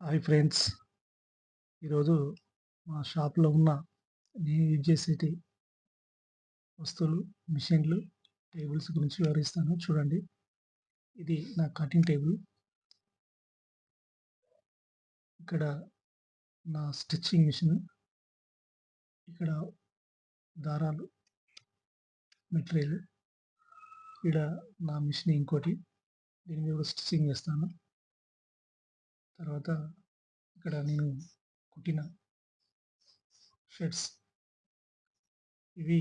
Hi friends. ఈరోజు మా షాప్‌లో ఉన్న నేను యూజ్ చేసేటి వస్తువులు, మిషన్‌లు, టేబుల్స్ గురించి వివరిస్తాను చూడండి. ఇది నా కటింగ్ టేబుల్. ఇక్కడ నా స్టిచ్చింగ్ మిషన్. ఇక్కడ దారాలు, మెటీరియల్. ఈడ నా మిషన్ ఇంకోటి. దీని మీద కూడా స్టిచ్చింగ్ చేస్తాను. తర్వాత ఇక్కడ నేను కుట్టిన షర్ట్స్. ఇవి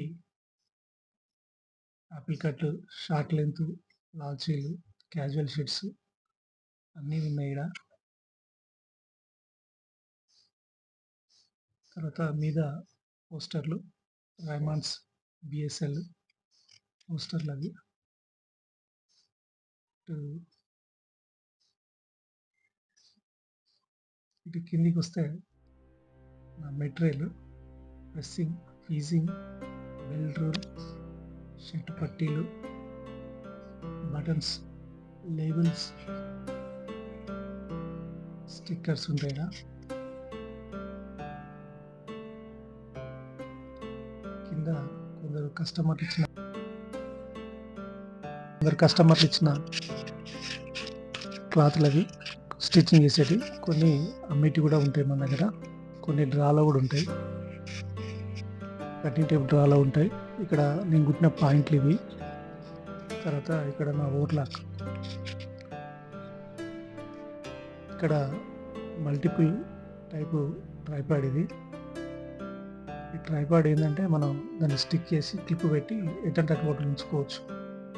ఆపిల్ కట్, షార్ట్ లెంత్, లాల్చీలు, క్యాజువల్ షర్ట్స్ అన్నీ ఉన్నాయి ఈడ. తర్వాత మీద పోస్టర్లు, రైమాండ్స్, బిఎస్ఎల్ పోస్టర్లు అవి. ఇటు కిందికి వస్తే నా material, pressing, freezing, belt rule, shirt పట్టీలు, బటన్స్, లేబుల్స్, స్టిక్కర్స్ ఉంటాయి. కింద కొందరు కస్టమర్లు ఇచ్చిన క్లాత్లు అవి స్టిచ్చింగ్ చేసేటి. కొన్ని అమ్మేటి కూడా ఉంటాయి మన దగ్గర. కొన్ని డ్రాలో కూడా ఉంటాయి. కటింగ్ టేబుల్ డ్రాలో ఉంటాయి. ఇక్కడ నేను కుట్టిన పాయింట్లు ఇవి. తర్వాత ఇక్కడ నా ఓవర్లాక్. ఇక్కడ మల్టిపుల్ టైపు ట్రైపాడ్ ఇది. ఈ ట్రైపాడ్ ఏంటంటే మనం దాన్ని స్టిక్ చేసి క్లిప్ పెట్టి ఎటంటే అటు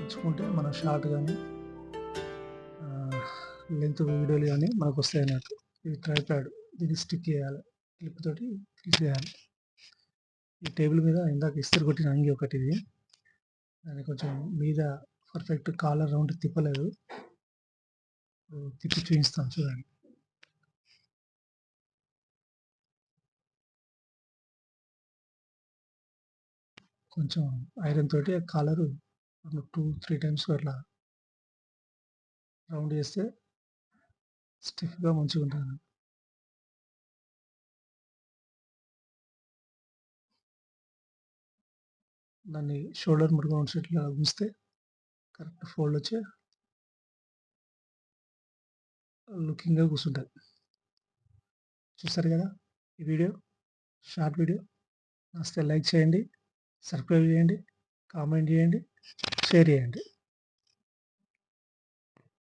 ఉంచుకుంటే మన షార్ట్ కానీ లెంత్ వీడియోలు కానీ మనకు వస్తాయి అన్నట్టు. ఇది ట్రైపాడ్. దీన్ని స్టిక్ చేయాలి, క్లిప్ తోటి తీసేయాలి. ఈ టేబుల్ మీద ఇందాక ఇస్త్రీ కొట్టిన అంగి ఒకటి ఇది. దాన్ని కొంచెం మీద పర్ఫెక్ట్ కాలర్ రౌండ్ తిప్పలేదు. తిప్పి చూపిస్తాను చూడండి. కొంచెం ఐరన్ తోటి కాలరు 2-3 టైమ్స్ అట్లా రౌండ్ చేస్తే స్టిఫ్గా మంచిగా ఉంటుంది. దాన్ని షోల్డర్ ముడుగా ఉంచేట్లా ఉంచితే కరెక్ట్ ఫోల్డ్ వచ్చి లుకింగ్గా కూర్చుంటుంది. చూస్తారు కదా ఈ వీడియో, షార్ట్ వీడియో. నచ్చితే లైక్ చేయండి, సబ్స్క్రైబ్ చేయండి, కామెంట్ చేయండి, షేర్ చేయండి.